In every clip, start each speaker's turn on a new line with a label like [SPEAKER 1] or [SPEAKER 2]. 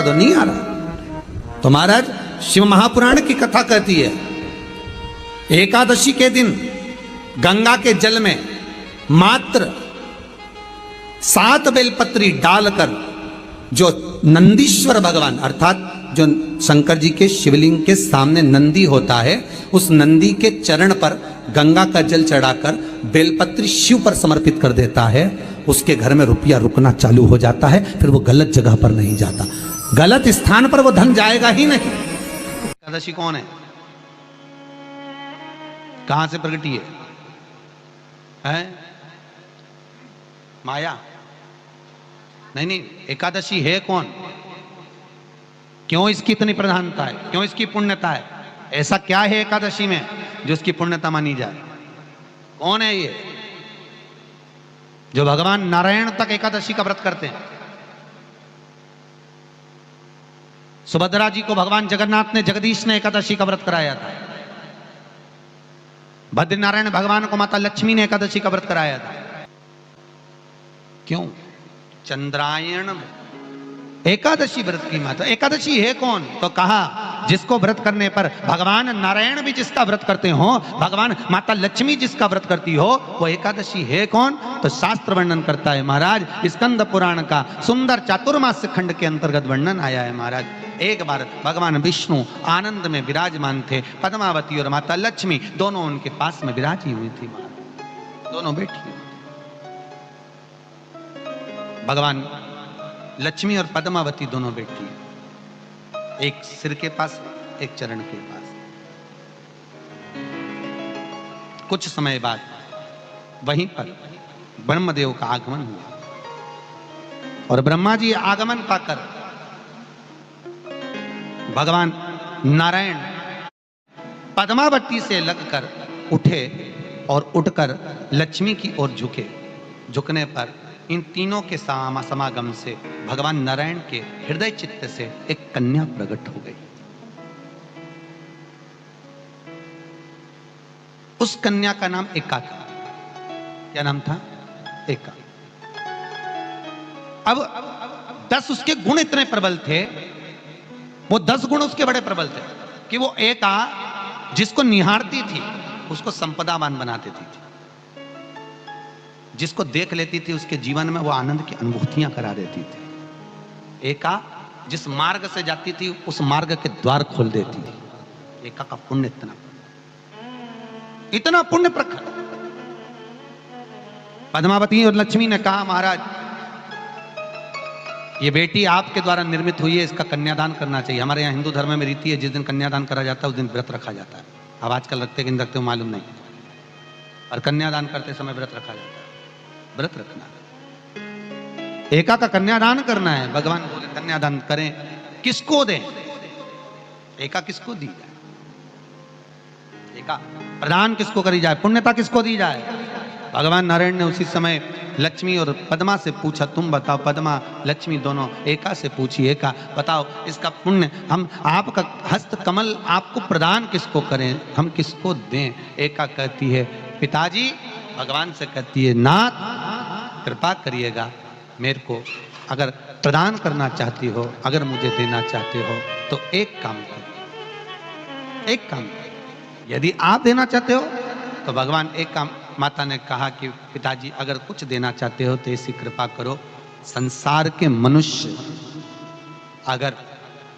[SPEAKER 1] तो नहीं आ रहा। तो महाराज शिव महापुराण की कथा कहती है एकादशी के दिन गंगा के जल में मात्र 7 बेलपत्री डालकर जो नंदीश्वर भगवान अर्थात जो शंकर जी के शिवलिंग के सामने नंदी होता है उस नंदी के चरण पर गंगा का जल चढ़ाकर बेलपत्री शिव पर समर्पित कर देता है, उसके घर में रुपया रुकना चालू हो जाता है। फिर वो गलत जगह पर नहीं जाता, गलत स्थान पर वो धन जाएगा ही नहीं। एकादशी कौन है, कहां से प्रगटी है? माया? नहीं, एकादशी है कौन? क्यों इसकी इतनी प्रधानता है, क्यों इसकी पुण्यता है? ऐसा क्या है एकादशी में जो इसकी पुण्यता मानी जाए? कौन है ये जो भगवान नारायण तक एकादशी का व्रत करते हैं? सुभद्रा जी को भगवान जगन्नाथ ने, जगदीश ने एकादशी का व्रत कराया था। बद्रीनारायण भगवान को माता लक्ष्मी ने एकादशी का व्रत कराया था। क्यों? चंद्रायण एकादशी व्रत की माता। एकादशी है कौन? तो कहा जिसको व्रत करने पर भगवान नारायण भी जिसका व्रत करते हो, भगवान माता लक्ष्मी जिसका व्रत करती हो, वो एकादशी है कौन? तो शास्त्र वर्णन करता है महाराज, स्कंद पुराण का सुंदर चातुर्मास्य खंड के अंतर्गत वर्णन आया है महाराज। एक बार भगवान विष्णु आनंद में विराजमान थे, पद्मावती और माता लक्ष्मी दोनों उनके पास में विराजी हुई थी महाराज, दोनों बैठी। भगवान लक्ष्मी और पद्मावती दोनों बैठी, एक सिर के पास, एक चरण के पास। कुछ समय बाद वहीं पर ब्रह्मदेव का आगमन हुआ और ब्रह्मा जी आगमन पाकर भगवान नारायण पद्मावती से लगकर उठे और उठकर लक्ष्मी की ओर झुके। झुकने पर इन तीनों के समागम से भगवान नारायण के हृदय चित्त से एक कन्या प्रकट हो गई। उस कन्या का नाम एका था। क्या नाम था? एका। अब 10 उसके गुण इतने प्रबल थे, वो 10 गुण उसके बड़े प्रबल थे कि वो एका जिसको निहारती थी उसको संपदावान बना देती थी, जिसको देख लेती थी उसके जीवन में वो आनंद की अनुभूतियां करा देती थी। एका जिस मार्ग से जाती थी उस मार्ग के द्वार खोल देती थी। एका का पुण्य इतना पुण्य प्रखर। पद्मावती और लक्ष्मी ने कहा महाराज ये बेटी आपके द्वारा निर्मित हुई है, इसका कन्यादान करना चाहिए। हमारे यहाँ हिंदू धर्म में रीति है जिस दिन कन्यादान करा जाता है उस दिन व्रत रखा जाता है। अब आजकल रखते कि नहीं रखते हो मालूम नहीं, और कन्यादान करते समय व्रत रखा जाता है। व्रत रखना, एका का कन्यादान करना है। भगवान बोले कन्यादान करें, किसको दें? एका किसको दी जाए? एका प्रदान किसको करी जाए? पुण्यता किसको दी जाए? भगवान नारायण ने उसी समय लक्ष्मी और पद्मा से पूछा, तुम बताओ। पद्मा लक्ष्मी दोनों एका से पूछी, एका बताओ इसका पुण्य हम आपका हस्त कमल आपको प्रदान किसको करें, हम किसको दें? एका कहती है पिताजी, भगवान से कहती है नाथ कृपा करिएगा मेरे को, अगर प्रदान करना चाहती हो, अगर मुझे देना चाहते हो तो एक काम करो, एक काम करो। यदि आप देना चाहते हो तो भगवान एक काम, माता ने कहा कि पिताजी अगर कुछ देना चाहते हो तो ऐसी कृपा करो, संसार के मनुष्य अगर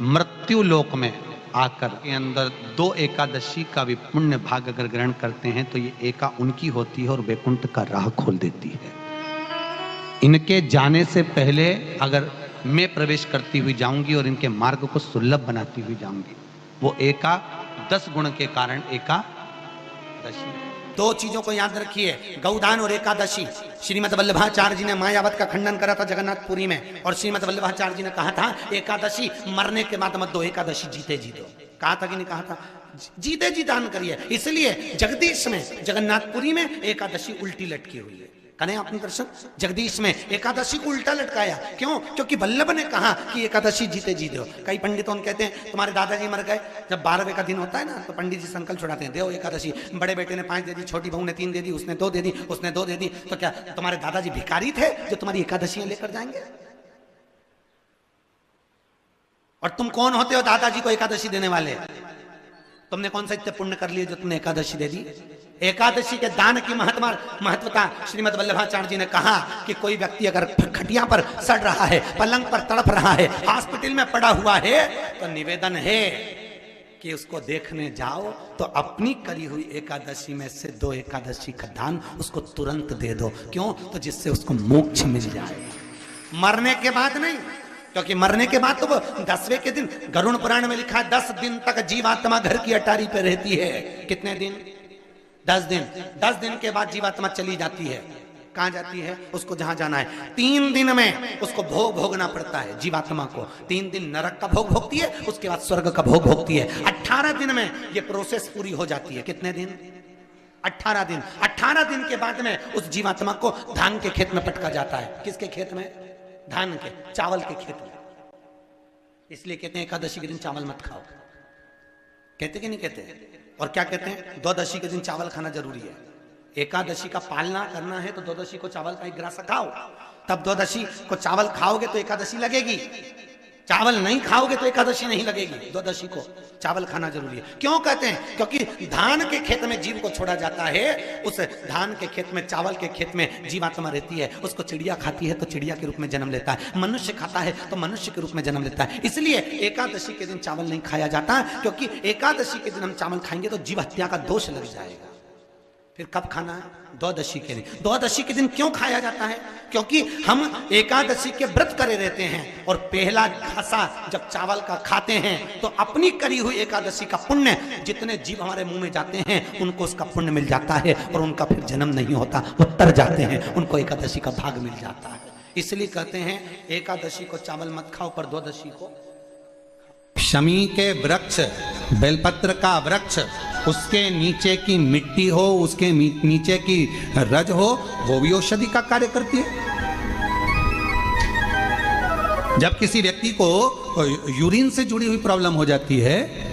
[SPEAKER 1] मृत्यु लोक में आकर के अंदर 2 एकादशी का भी पुण्य भाग अगर ग्रहण करते हैं तो ये एका उनकी होती है और वैकुंठ का राह खोल देती है। इनके जाने से पहले अगर मैं प्रवेश करती हुई जाऊंगी और इनके मार्ग को सुलभ बनाती हुई जाऊंगी। वो एका 10 गुण के कारण एकादशी। 2 चीजों को याद रखिए, गौदान और एकादशी। श्रीमद वल्लभाचार्य जी ने मायावत का खंडन करा था जगन्नाथपुरी में, और श्रीमद वल्लभाचार्य जी ने कहा था एकादशी मरने के बाद मत दो, एकादशी जीते जी दो। कहा था कि नहीं कहा था? जीते जी दान करिए। इसलिए जगदीश में, जगन्नाथपुरी में एकादशी उल्टी लटकी हुई है। करें अपने दर्शन। जगदीश में एकादशी को उल्टा लटकाया, क्यों? क्योंकि वल्लभ ने कहा कि एकादशी जीते जी दो। कई पंडितों कहते हैं तुम्हारे दादाजी मर गए, जब 12वें का दिन होता है ना तो पंडित जी संकल्प छुड़ाते हैं, दो एकादशी। बड़े बेटे ने 5 दे दी, छोटी बहू ने 3 दे दी, उसने 2 दे दी, उसने 2 दे दी। तो क्या तुम्हारे दादाजी भिखारी थे जो तुम्हारी एकादशियां लेकर जाएंगे?
[SPEAKER 2] और तुम कौन होते हो दादाजी को एकादशी देने वाले? तुमने कौन सा इतने पुण्य कर लिए जो तुमने एकादशी दे दी? एकादशी के दान की महत्वता श्रीमद् वल्लभाचार्य जी ने कहा कि कोई व्यक्ति अगर खटिया पर सड़ रहा है, पलंग पर तड़प रहा है, हॉस्पिटल में पड़ा हुआ है, तो निवेदन है कि उसको देखने जाओ तो अपनी करी हुई एकादशी में से 2 एकादशी का दान उसको तुरंत दे दो। क्यों? तो जिससे उसको मोक्ष मिल जाए, मरने के बाद नहीं। क्योंकि मरने के बाद तो वो 10वें के दिन, गरुड़ पुराण में लिखा है 10 दिन तक जीवात्मा घर की अटारी पे रहती है। कितने दिन? 10 दिन। 10 दिन के बाद जीवात्मा चली जाती है। कहां जाती है? उसको जहां जाना है। 3 दिन में उसको भोग भोगना पड़ता है जीवात्मा को। 3 दिन नरक का भोग भोगती है, उसके बाद स्वर्ग का भोग भोगती है। 18 दिन में ये प्रोसेस पूरी हो जाती है। कितने दिन? 18 दिन। 18 दिन के बाद में उस जीवात्मा को धान के खेत में पटका जाता है। किसके खेत में? धान के, चावल के खेत में। इसलिए कहते हैं एकादशी के दिन चावल मत खाओ। कहते कि नहीं कहते? और क्या कहते हैं? द्वादशी के दिन चावल खाना जरूरी है। एकादशी का पालना करना है तो द्वादशी को चावल का 1 ग्रास खाओ, तब द्वादशी को चावल खाओगे तो एकादशी लगेगी। चावल नहीं खाओगे तो एकादशी नहीं लगेगी। द्वादशी को चावल खाना जरूरी है। क्यों कहते हैं? क्योंकि धान के खेत में जीव को छोड़ा जाता है, उस धान के खेत में, चावल के खेत में जीवात्मा रहती है। उसको चिड़िया खाती है तो चिड़िया के रूप में जन्म लेता है, मनुष्य खाता है तो मनुष्य के रूप में जन्म लेता है। इसलिए एकादशी के दिन चावल नहीं खाया जाता, क्योंकि एकादशी के दिन हम चावल खाएंगे तो जीव हत्या का दोष लग जाएगा। फिर कब खाना है? द्वादशी के दिन। द्वादशी के दिन क्यों खाया जाता है? क्योंकि हम एकादशी के व्रत करे रहते हैं और पहला घासा जब चावल का खाते हैं तो अपनी करी हुई एकादशी का पुण्य, जितने जीव हमारे मुंह में जाते हैं उनको उसका पुण्य मिल जाता है और उनका फिर जन्म नहीं होता, वो तर जाते हैं, उनको एकादशी का भाग मिल जाता है। इसलिए कहते हैं एकादशी को चावल मत खाओ, पर द्वादशी को। शमी के वृक्ष, बेलपत्र का वृक्ष, उसके नीचे की मिट्टी हो, उसके नीचे की रज हो, वो भी औषधि का कार्य करती है। जब किसी व्यक्ति को यूरिन से जुड़ी हुई प्रॉब्लम हो जाती है,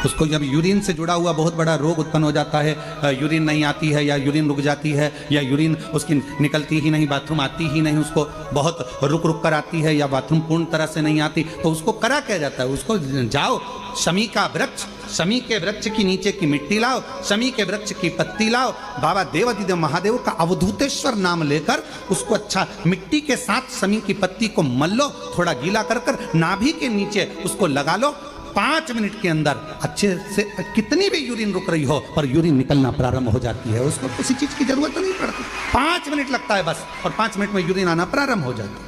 [SPEAKER 2] उसको जब यूरिन से जुड़ा हुआ बहुत बड़ा रोग उत्पन्न हो जाता है, यूरिन नहीं आती है या यूरिन रुक जाती है या यूरिन उसकी निकलती ही नहीं, बाथरूम आती ही नहीं, उसको बहुत रुक रुक कर आती है या बाथरूम पूर्ण तरह से नहीं आती, तो उसको करा क्या जाता है? उसको जाओ शमी का वृक्ष, शमी के वृक्ष की नीचे की मिट्टी लाओ, शमी के वृक्ष की पत्ती लाओ, बाबा देवादिदेव महादेव का अवधूतेश्वर नाम लेकर उसको अच्छा मिट्टी के साथ शमी की पत्ती को मल लो, थोड़ा गीला कर कर नाभि के नीचे उसको लगा लो। 5 मिनट के अंदर अच्छे से, कितनी भी यूरिन रुक रही हो पर यूरिन निकलना प्रारंभ हो जाती है। उसको किसी चीज की जरूरत नहीं पड़ती, 5 मिनट लगता है बस, और 5 मिनट में यूरिन आना प्रारंभ हो जाती है।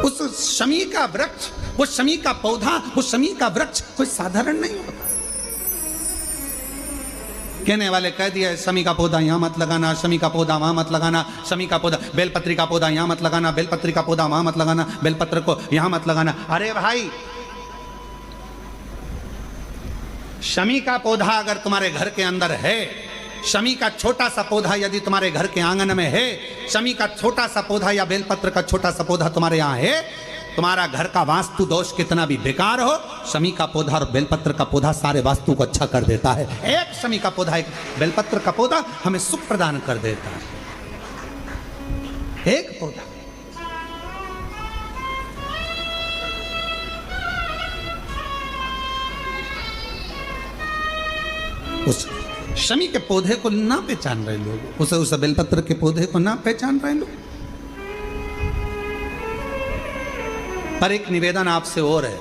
[SPEAKER 2] उस शमी का वृक्ष, वो शमी का पौधा, वो शमी का वृक्ष कोई साधारण नहीं होता। कहने वाले कह दिए शमी का पौधा यहां मत लगाना, शमी का पौधा वहां मत लगाना, शमी का पौधा, बेलपत्री का पौधा यहां मत लगाना, बेलपत्री का पौधा वहां मत लगाना, बेलपत्र को यहां मत लगाना। अरे भाई, शमी का पौधा अगर तुम्हारे घर के अंदर है, शमी का छोटा सा पौधा यदि तुम्हारे घर के आंगन में है, शमी का छोटा सा पौधा या बेलपत्र का छोटा सा पौधा तुम्हारे यहां है, तुम्हारा घर का वास्तु दोष कितना भी बेकार हो, शमी का पौधा और बेलपत्र का पौधा सारे वास्तु को अच्छा कर देता है। एक शमी का पौधा, एक बेलपत्र का पौधा हमें सुख प्रदान कर देता है। एक पौधा। उस शमी के पौधे को ना पहचान रहे लोग, उस बेलपत्र के पौधे को ना पहचान रहे लोग। पर एक निवेदन आपसे और है,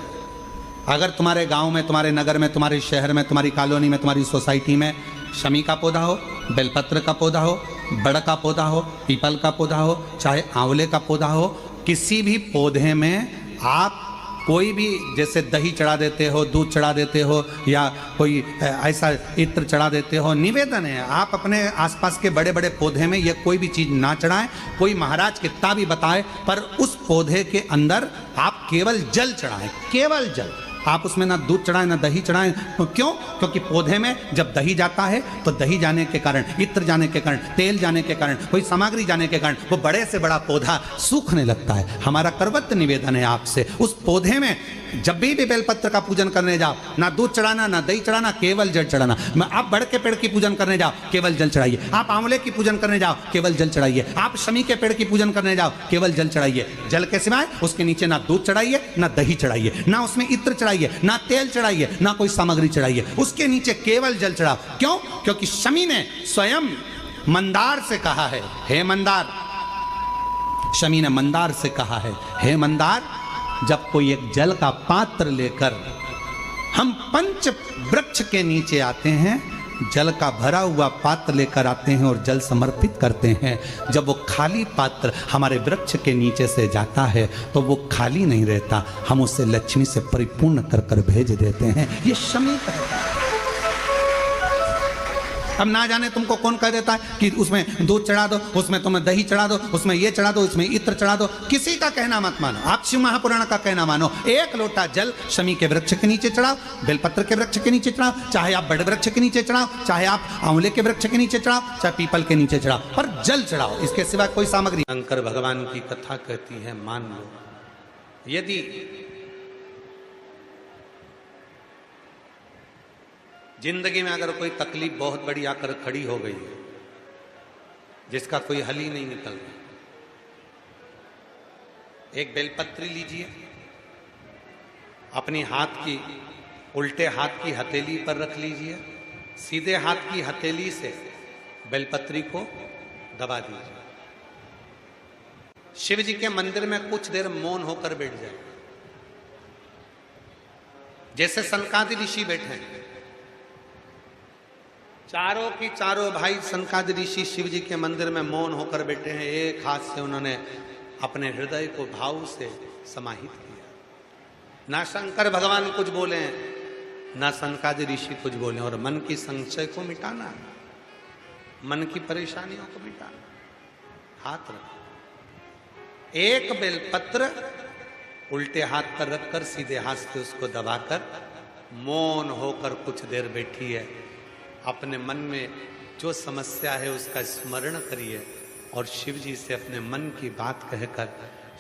[SPEAKER 2] अगर तुम्हारे गांव में, तुम्हारे नगर में, तुम्हारे शहर में, तुम्हारी कॉलोनी में, तुम्हारी सोसाइटी में शमी का पौधा हो, बेलपत्र का पौधा हो, बड़ का पौधा हो, पीपल का पौधा हो, चाहे आंवले का पौधा हो, किसी भी पौधे में आप कोई भी, जैसे दही चढ़ा देते हो, दूध चढ़ा देते हो या कोई ऐसा इत्र चढ़ा देते हो, निवेदन है आप अपने आसपास के बड़े बड़े पौधे में ये कोई भी चीज़ ना चढ़ाएं। कोई महाराज कितना भी बताए, पर उस पौधे के अंदर आप केवल जल चढ़ाएं, केवल जल। आप उसमें ना दूध चढ़ाएं ना दही चढ़ाएं। तो क्यों? क्योंकि पौधे में जब दही जाता है तो दही जाने के कारण, इत्र जाने के कारण, तेल जाने के कारण, कोई सामग्री जाने के कारण वो बड़े से बड़ा पौधा सूखने लगता है। हमारा करवत्त निवेदन है आपसे, उस पौधे में जब भी बेलपत्र का पूजन करने जाओ, ना दूध चढ़ाना ना दही चढ़ाना, केवल जल चढ़ाना। आप बड़ के पेड़ की पूजन करने जाओ, केवल जल चढ़ाइए। आप आंवले की पूजन करने जाओ, केवल जल चढ़ाइए। आप शमी के पेड़ की पूजन करने जाओ, केवल जल चढ़ाइए। जल के सिवाय उसके नीचे ना दूध चढ़ाइए ना दही चढ़ाइए, ना उसमें इत्र चढ़ाइए, ना तेल चढ़ाइए, ना कोई सामग्री चढ़ाइए। उसके नीचे केवल जल चढ़ाओ। क्यों? क्योंकि शमी ने स्वयं मंदार से कहा है, हे मंदार, शमी ने मंदार से कहा है, हे मंदार, जब कोई एक जल का पात्र लेकर हम पंच वृक्ष के नीचे आते हैं, जल का भरा हुआ पात्र लेकर आते हैं और जल समर्पित करते हैं, जब वो खाली पात्र हमारे वृक्ष के नीचे से जाता है तो वो खाली नहीं रहता, हम उसे लक्ष्मी से परिपूर्ण कर कर भेज देते हैं। ये शमी कहता है। अब ना जाने तुमको कौन कह देता है कि उसमें दूध चढ़ा दो, उसमें तुम्हें दही चढ़ा दो, उसमें ये चढ़ा दो, उसमें इत्र चढ़ा दो। किसी का कहना मत मानो, आप शिव महापुराण का कहना मानो। एक लोटा जल शमी के वृक्ष के नीचे चढ़ाओ, बेलपत्र के वृक्ष के नीचे चढ़ाओ, चाहे आप बड़े वृक्ष के नीचे चढ़ाओ, चाहे आप आंवले के वृक्ष के नीचे चढ़ाओ, चाहे पीपल के नीचे चढ़ाओ, पर जल चढ़ाओ। इसके सिवा कोई सामग्री। शंकर भगवान की कथा कहती है, मान लो यदि जिंदगी में अगर कोई तकलीफ बहुत बड़ी आकर खड़ी हो गई है, जिसका कोई हल ही नहीं निकल रहा, एक बेलपत्री लीजिए, अपनी हाथ की उल्टे हाथ की हथेली पर रख लीजिए, सीधे हाथ की हथेली से बेलपत्री को दबा दीजिए। शिव जी के मंदिर में कुछ देर मौन होकर बैठ जाए, जैसे सनकादि ऋषि बैठे हैं। चारों की चारों भाई सनकादि ऋषि शिव जी के मंदिर में मौन होकर बैठे हैं। एक हाथ से उन्होंने अपने हृदय को भाव से समाहित किया। ना शंकर भगवान कुछ बोले, ना सनकादि ऋषि कुछ बोले, और मन की संशय को मिटाना, मन की परेशानियों को मिटाना। हाथ रखो, एक बेलपत्र उल्टे हाथ पर रखकर सीधे हाथ से उसको दबाकर मौन होकर कुछ देर बैठी है। अपने मन में जो समस्या है उसका स्मरण करिए और शिव जी से अपने मन की बात कहकर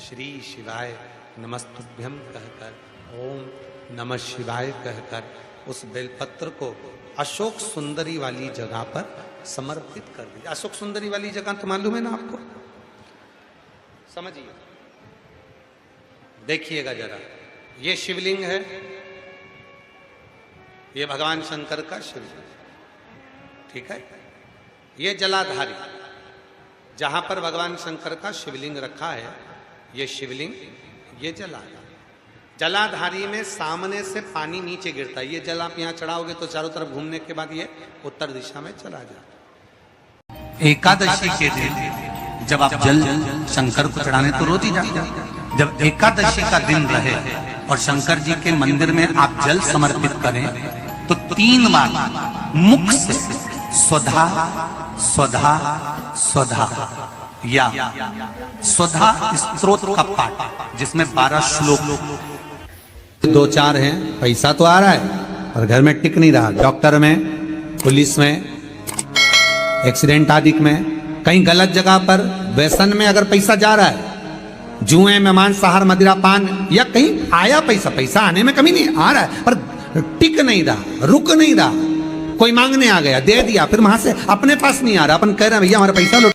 [SPEAKER 2] श्री शिवाय नमस्तुभ्यम कहकर, ओम नमः शिवाय कहकर उस बेलपत्र को अशोक सुंदरी वाली जगह पर समर्पित कर दीजिए। अशोक सुंदरी वाली जगह तो मालूम है ना आपको, समझिए, देखिएगा जरा। ये शिवलिंग है, ये भगवान शंकर का शिवलिंग, ठीक है। ये जलाधारी, जहां पर भगवान शंकर का शिवलिंग रखा है, ये शिवलिंग, ये जलाधारी। जलाधारी में सामने से पानी नीचे गिरता है। ये जल आप यहाँ चढ़ाओगे तो चारों तरफ घूमने के बाद ये उत्तर दिशा में चला जाता है। एकादशी के दिन जब आप जल शंकर को चढ़ाने तो रोज ही जाते, जब एकादशी का दिन रहे और शंकर जी के मंदिर में आप जल समर्पित करें तो 3 बार मुख से स्वधा स्वधा स्वधा या स्वधा स्तोत्र का पाठ, जिसमें 12 श्लोक। 2-4 हैं, पैसा तो आ रहा है पर घर में टिक नहीं रहा। डॉक्टर में, पुलिस में, एक्सीडेंट आदि में, कहीं गलत जगह पर, व्यसन में अगर पैसा जा रहा है, जुए में, मांसाहार, मदिरा पान, या कहीं आया पैसा, पैसा आने में कमी नहीं, आ रहा है पर टिक नहीं रहा, रुक नहीं रहा। कोई मांगने आ गया, दे दिया, फिर वहां से अपने पास नहीं आ रहा, अपन कह रहे हैं भैया हमारा पैसा लौट।